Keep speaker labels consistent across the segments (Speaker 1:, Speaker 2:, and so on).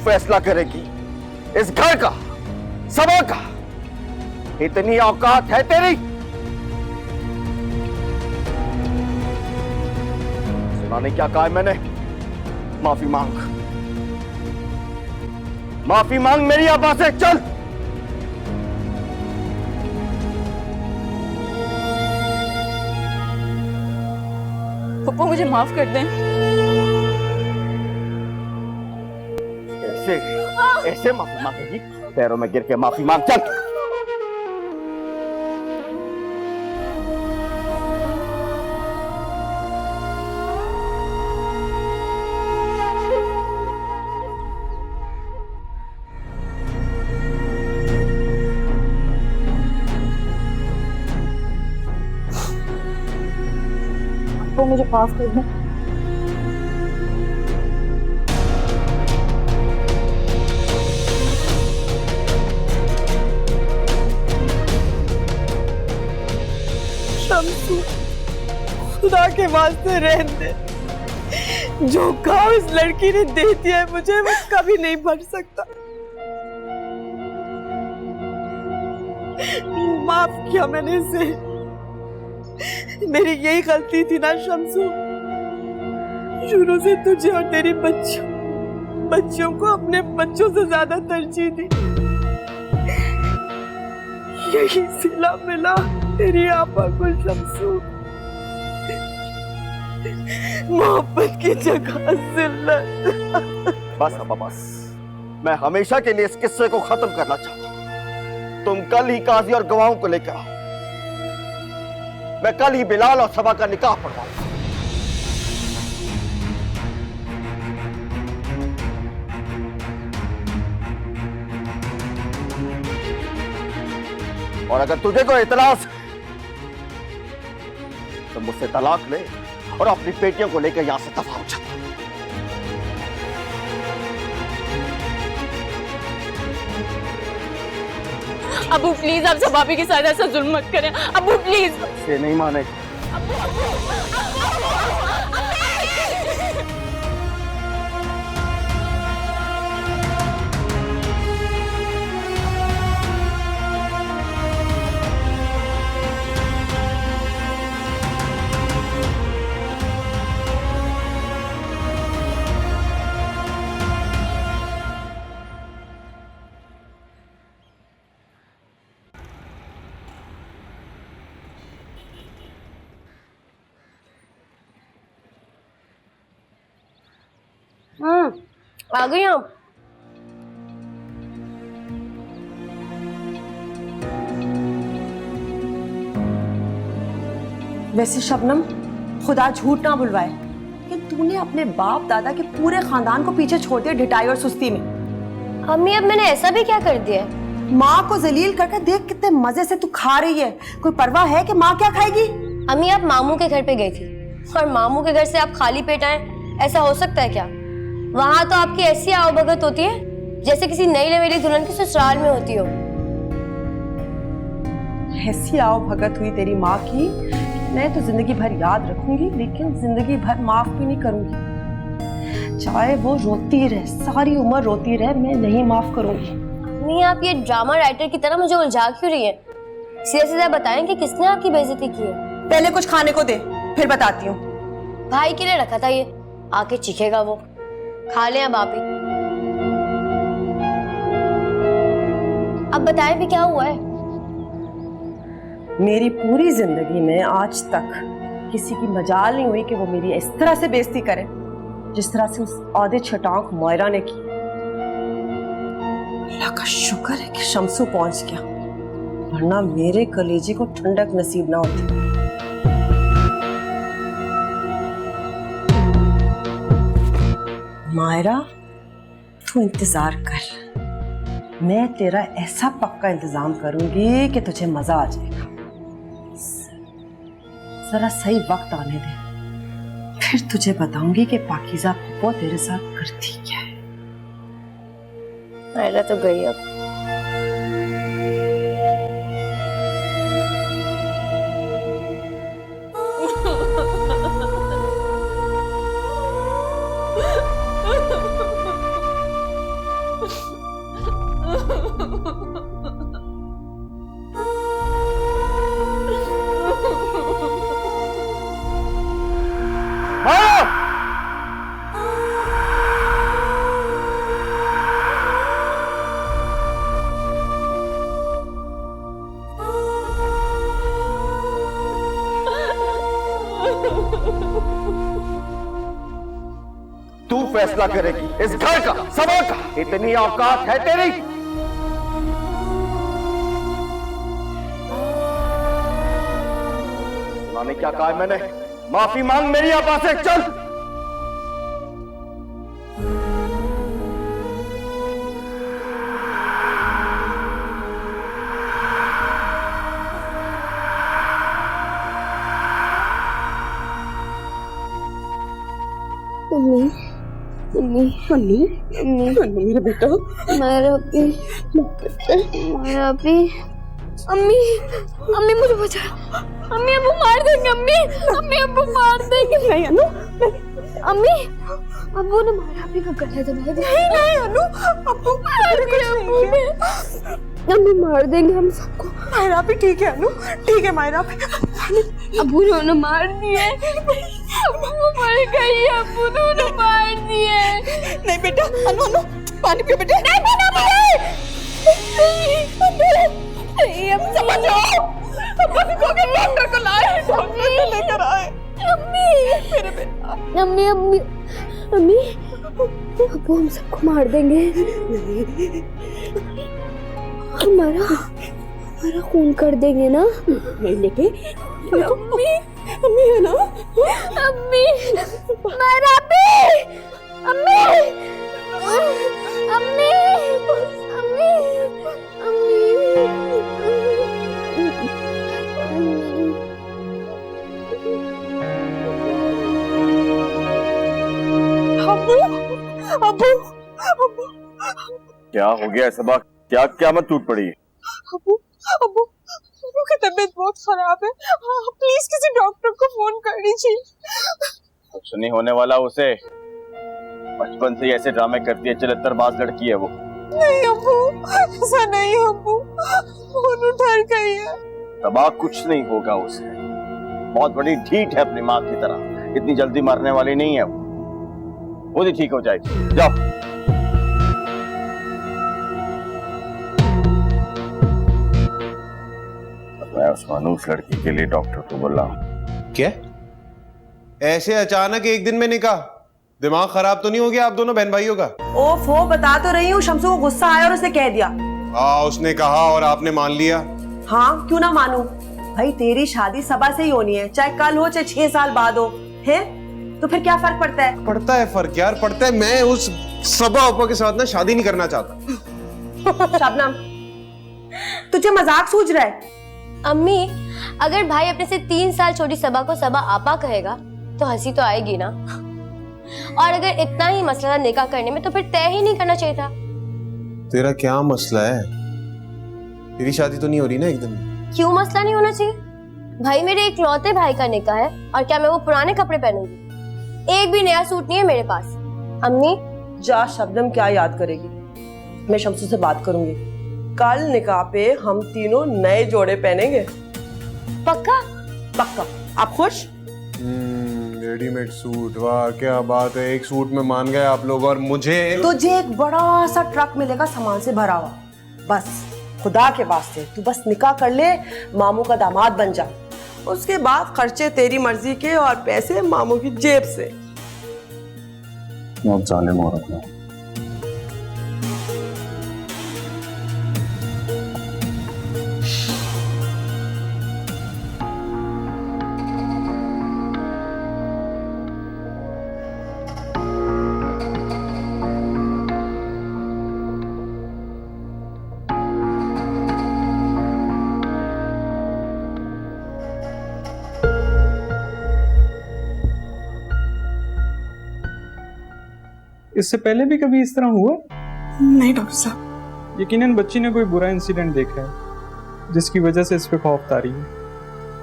Speaker 1: फैसला करेगी इस घर का, सभा का। इतनी औकात है तेरी? सुना नहीं क्या कहा है मैंने? माफी मांग, माफी मांग मेरी आबा से। चल।
Speaker 2: पप्पू मुझे माफ कर दें।
Speaker 1: ऐसे ऐसे माफी मांगेगी? पैरों में गिर के माफी मांग। चल।
Speaker 2: पप्पू मुझे माफ कर दें।
Speaker 3: शम्सू, खुदा के वास्ते रहने दे। जो घाव इस लड़की ने दे दिया है मुझे, वो कभी नहीं भर सकता। माफ किया मैंने इसे। मेरी यही गलती थी ना शम्सू, शुरू से तुझे और तेरी बच्चों को अपने बच्चों से ज्यादा तरजीह दी। यही सिला मिला तेरी आपा को शम्सू। मोहब्बत की जगह जिल्लत।
Speaker 1: बस अब बस, मैं हमेशा के लिए इस किस्से को खत्म करना चाहता हूं। तुम कल ही काजी और गवाहों को लेकर आओ। मैं कल ही बिलाल और सबा का निकाह पढ़वाऊंगा। और अगर तुझे कोई इतराज है तो मुझसे तलाक ले और अपनी बेटियों को लेकर यहां से दफा हो जा।
Speaker 2: अबू प्लीज, आप सबाबी के साथ ऐसा जुल्म मत करें। अबू प्लीज।
Speaker 1: से नहीं मानेगा।
Speaker 4: आ गई आप।
Speaker 3: वैसे शबनम, खुदा झूठ ना बुलवाए कि तूने अपने बाप दादा के पूरे खानदान को पीछे छोड़ दिया ढिठाई और सुस्ती में।
Speaker 4: अम्मी, अब मैंने ऐसा भी क्या कर दिया?
Speaker 3: माँ को जलील करके देख कितने मजे से तू खा रही है। कोई परवाह है कि माँ क्या खाएगी?
Speaker 4: अम्मी, आप मामू के घर पे गई थी और मामू के घर से आप खाली पेट आए, ऐसा हो सकता है क्या? वहां तो आपकी ऐसी आवभगत होती है जैसे किसी नई नवेली दुल्हन के ससुराल में होती हो।
Speaker 3: ऐसी आवभगत हुई तेरी माँ की, मैं तो जिंदगी भर याद रखूंगी, लेकिन जिंदगी भर माफ भी नहीं करूंगी। चाहे वो रोती रहे, सारी उम्र रोती रहे, मैं नहीं माफ करूंगी।
Speaker 4: अम्मी, आप ये ड्रामा राइटर की तरह मुझे उलझा क्यों रही है? सीधे सीधे बताएं कि किसने आपकी बेइज्जती की है।
Speaker 3: पहले कुछ खाने को दे, फिर बताती हूँ।
Speaker 4: भाई के लिए रखा था ये, आके चीखेगा वो। खा लें अब आप ही। अब बताएं भी क्या हुआ है?
Speaker 3: मेरी पूरी जिंदगी में आज तक किसी की मजाल नहीं हुई कि वो मेरी इस तरह से बेइज्जती करे जिस तरह से उस आधे छटांक मोयरा ने की। अल्लाह का शुक्र है कि शम्सू पहुंच गया, वरना मेरे कलेजे को ठंडक नसीब ना होती। मायरा, तू इंतजार कर, मैं तेरा ऐसा पक्का इंतजाम करूंगी कि तुझे मजा आ जाएगा। जरा सही वक्त आने दे, फिर तुझे बताऊंगी कि पाकीज़ा फूफो तेरे साथ करती क्या है।
Speaker 4: मायरा तो गई अब।
Speaker 1: तू फैसला करेगी इस घर का, सभा का। इतनी औकात है तेरी? सुनाने क्या कहा है मैंने? माफी मांग मेरी आपा से, चल।
Speaker 4: Mummy mummy
Speaker 3: Annu,
Speaker 4: mummy
Speaker 3: Annu मेरा बेटा।
Speaker 4: मारा भी अम्मी अम्मी मुझे बचाओ। अम्मी अबू मार देंगे। अम्मी अम्मी अबू मार देंगे।
Speaker 3: नहीं अन्नू,
Speaker 4: अम्मी अबू ने मारा भी का गला दबा दिया।
Speaker 3: नहीं अन्नू, अब्बू
Speaker 4: अम्मी मार देंगे हम सबको।
Speaker 3: मायरा भी ठीक है अन्नू, ठीक है मायरा भी।
Speaker 4: अबू ने उन्हें मार दिए। अबू मर गई। अबू ने उन्हें मार दिए।
Speaker 3: नहीं बेटा, अन्नू अन्नू पानी पियो बेटा।
Speaker 4: नहीं पीना मुझे। नहीं अब समझ आओ।
Speaker 3: अब्बू को के डॉक्टर को लाए, डॉक्टर को लेकर आए।
Speaker 4: अम्मी
Speaker 3: मेरे बेटा।
Speaker 4: अम्मी अम्मी अम्मी अबू हम सबको मार देंगे। हमारा खून कर देंगे ना?
Speaker 3: नहीं लेके अम्मी, अम्मी है ना?
Speaker 4: अम्मी मारा भी। अम्मी अम्मी अम्मी
Speaker 3: अब्बू अब्बू अब्बू
Speaker 1: क्या हो गया सबा? क्या क्या मत टूट पड़ी?
Speaker 3: अब्बू अब्बू अब्बू की तबीयत बहुत खराब है। हाँ, प्लीज किसी डॉक्टर को फोन कर दीजिए।
Speaker 1: कुछ नहीं होने वाला उसे। बचपन से ही ऐसे ड्रामे करती है, चरित्रबाज लड़की है वो।
Speaker 3: नहीं अब्बू, ऐसा नहीं अब्बू, फोन उठा गई है।
Speaker 1: सबा कुछ नहीं होगा उसे। बहुत बड़ी ढीठ है अपनी माँ की तरह, इतनी जल्दी मरने वाली नहीं है वो। खुद ही ठीक हो जाएगी। जाओ। मैं उस लड़की के लिए डॉक्टर को बोला।
Speaker 5: क्या ऐसे अचानक एक दिन में निकाह? दिमाग खराब तो नहीं हो गया आप दोनों बहन भाइयों का?
Speaker 3: ओफो, बता तो रही हूँ, शम्सू को गुस्सा आया और उसने कह दिया।
Speaker 5: उसने कहा और आपने मान लिया?
Speaker 3: हाँ, क्यों ना मानूं? भाई तेरी शादी सबा से ही होनी है, चाहे कल हो चाहे 6 साल बाद हो, है? तो फिर क्या फर्क पड़ता है?
Speaker 5: पड़ता है फर्क यार, पड़ता है। मैं उस सबा अपा के साथ ना शादी नहीं करना चाहता।
Speaker 3: शबनम, तुझे मजाक सूझ रहा है?
Speaker 4: अम्मी अगर भाई अपने से 3 साल छोटी सबा को सबा आपा कहेगा तो हंसी तो आएगी ना। और अगर इतना ही मसला था निकाह करने में तो फिर तय ही नहीं करना चाहिए था।
Speaker 5: तेरा क्या मसला है? तेरी शादी तो नहीं हो रही ना एकदम?
Speaker 4: क्यों मसला नहीं होना चाहिए? भाई मेरे इकलौते भाई का निकाह है और क्या मैं वो पुराने कपड़े पहनूंगी? एक भी नया सूट नहीं है मेरे पास। अम्मी
Speaker 3: जा, शबनम क्या याद करेगी? मैं शम्सू से बात करूंगी। कल निकाह पे हम तीनों नए जोड़े पहनेंगे।
Speaker 4: पक्का?
Speaker 3: पक्का। आप खुश?
Speaker 5: रेडीमेड सूट, वाह क्या बात है। एक सूट में मान गए आप लोग। और मुझे
Speaker 3: तुझे एक बड़ा सा ट्रक मिलेगा सामान से भरा हुआ। बस खुदा के वास्ते तू बस निकाह कर ले, मामू का दामाद बन जा। उसके बाद खर्चे तेरी मर्जी के और पैसे मामू की जेब से।
Speaker 1: बहुत जालिम औरत है।
Speaker 6: इससे पहले भी कभी इस तरह हुआ?
Speaker 3: नहीं डॉक्टर साहब।
Speaker 6: यकीनन बच्ची ने कोई बुरा इंसिडेंट देखा है जिसकी वजह से इस पे खौफ तारी है।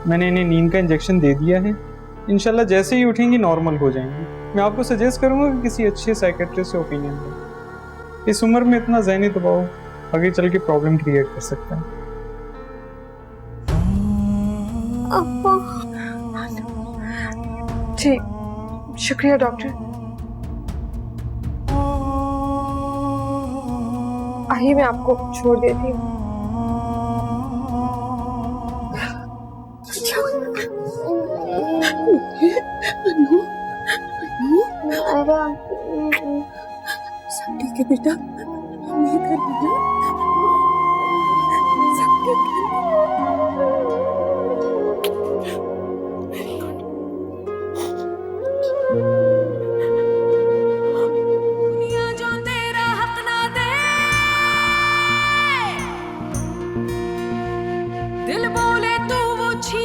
Speaker 6: मैंने इन्हें नींद का इंजेक्शन दे दिया है, इंशाल्लाह जैसे ही उठेंगी नॉर्मल हो जाएंगी। मैं आपको सजेस्ट करूंगा कि किसी अच्छे साइकेट्रिस्ट से ओपिनियन लें। इस उम्र में इतना ज़हनी दबाव आगे चल के प्रॉब्लम क्रिएट कर सकता है।
Speaker 3: ठीक, शुक्रिया डॉक्टर। आइए मैं आपको छोड़ देती हूँ।
Speaker 2: सब ठीक है बेटा, हम इधर हैं ना, सब ठीक है। दुनिया जो तेरा हक ना दे, दिल बोले तू वो छीन